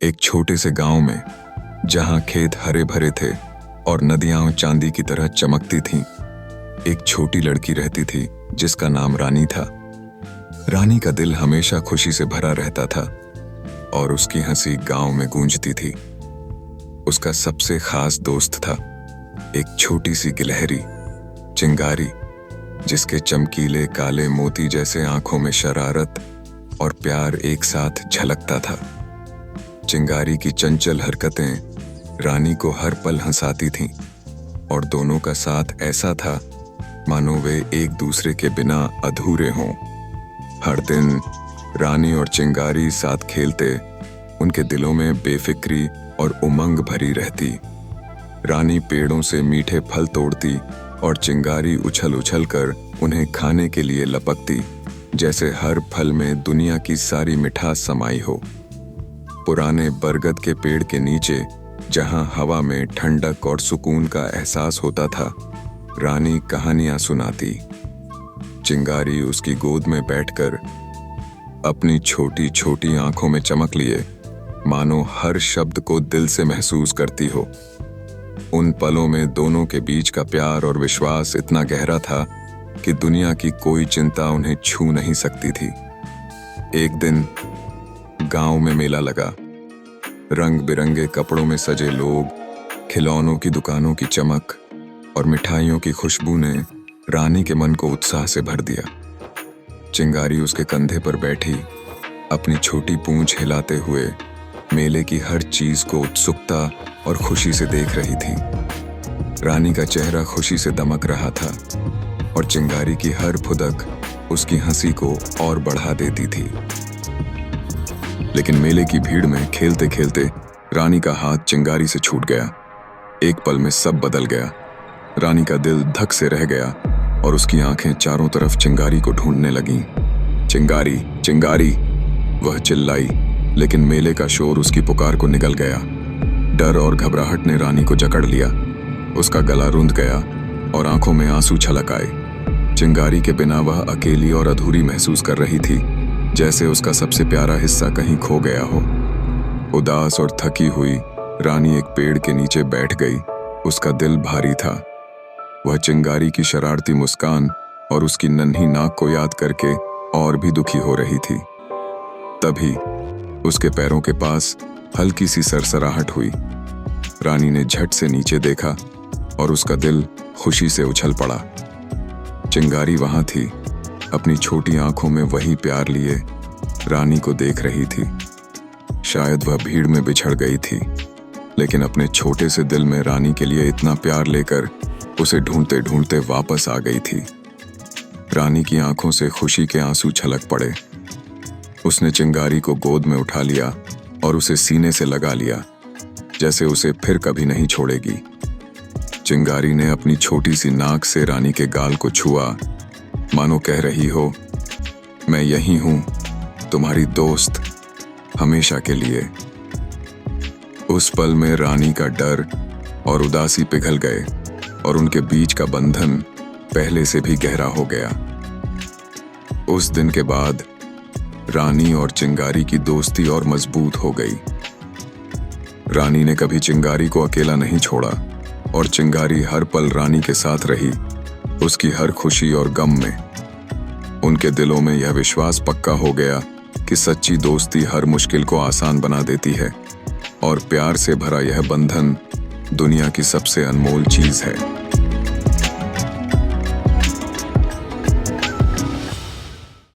एक छोटे से गांव में, जहां खेत हरे भरे थे और नदियां चांदी की तरह चमकती थीं, एक छोटी लड़की रहती थी जिसका नाम रानी था। रानी का दिल हमेशा खुशी से भरा रहता था और उसकी हंसी गांव में गूंजती थी। उसका सबसे खास दोस्त था एक छोटी सी गिलहरी, चिंगारी, जिसके चमकीले काले मोती जैसे आंखों में शरारत और प्यार एक साथ झलकता था। चिंगारी की चंचल हरकतें रानी को हर पल हंसाती थीं और दोनों का साथ ऐसा था मानो वे एक दूसरे के बिना अधूरे हों। हर दिन रानी और चिंगारी साथ खेलते, उनके दिलों में बेफिक्री और उमंग भरी रहती। रानी पेड़ों से मीठे फल तोड़ती और चिंगारी उछल उछल कर उन्हें खाने के लिए लपकती, जैसे हर फल में दुनिया की सारी मिठास समाई हो। पुराने बरगद के पेड़ के नीचे, जहां हवा में ठंडक और सुकून का एहसास होता था, रानी कहानियां सुनाती। चिंगारी उसकी गोद में बैठकर अपनी छोटी छोटी आंखों में चमक लिए मानो हर शब्द को दिल से महसूस करती हो। उन पलों में दोनों के बीच का प्यार और विश्वास इतना गहरा था कि दुनिया की कोई चिंता उन्हें छू नहीं सकती थी। एक दिन गांव में मेला लगा। रंग बिरंगे कपड़ों में सजे लोग, खिलौनों की दुकानों की चमक और मिठाइयों की खुशबू ने रानी के मन को उत्साह से भर दिया। चिंगारी उसके कंधे पर बैठी अपनी छोटी पूंछ हिलाते हुए मेले की हर चीज को उत्सुकता और खुशी से देख रही थी। रानी का चेहरा खुशी से दमक रहा था और चिंगारी की हर फुदक उसकी हंसी को और बढ़ा देती थी। लेकिन मेले की भीड़ में खेलते खेलते रानी का हाथ चिंगारी से छूट गया। एक पल में सब बदल गया। रानी का दिल धक से रह गया और उसकी आंखें चारों तरफ चिंगारी को ढूंढने लगीं। चिंगारी, चिंगारी, वह चिल्लाई, लेकिन मेले का शोर उसकी पुकार को निगल गया। डर और घबराहट ने रानी को जकड़ लिया। उसका गला रुंध गया और आंखों में आंसू छलक आए। चिंगारी के बिना वह अकेली और अधूरी महसूस कर रही थी, जैसे उसका सबसे प्यारा हिस्सा कहीं खो गया हो। उदास और थकी हुई रानी एक पेड़ के नीचे बैठ गई। उसका दिल भारी था। वह चिंगारी की शरारती मुस्कान और उसकी नन्ही नाक को याद करके और भी दुखी हो रही थी। तभी उसके पैरों के पास हल्की सी सरसराहट हुई। रानी ने झट से नीचे देखा और उसका दिल खुशी से उछल पड़ा। चिंगारी वहां थी, अपनी छोटी आंखों में वही प्यार लिए रानी को देख रही थी। शायद वह भीड़ में बिछड़ गई थी, लेकिन अपने छोटे से दिल में रानी के लिए इतना प्यार लेकर उसे ढूंढते ढूंढते वापस आ गई थी। रानी की आंखों से खुशी के आंसू छलक पड़े। उसने चिंगारी को गोद में उठा लिया और उसे सीने से लगा लिया, जैसे उसे फिर कभी नहीं छोड़ेगी। चिंगारी ने अपनी छोटी सी नाक से रानी के गाल को छुआ, मानो कह रही हो, मैं यही हूं, तुम्हारी दोस्त, हमेशा के लिए। उस पल में रानी का डर और उदासी पिघल गए और उनके बीच का बंधन पहले से भी गहरा हो गया। उस दिन के बाद रानी और चिंगारी की दोस्ती और मजबूत हो गई। रानी ने कभी चिंगारी को अकेला नहीं छोड़ा और चिंगारी हर पल रानी के साथ रही, उसकी हर खुशी और गम में। उनके दिलों में यह विश्वास पक्का हो गया कि सच्ची दोस्ती हर मुश्किल को आसान बना देती है और प्यार से भरा यह बंधन दुनिया की सबसे अनमोल चीज है।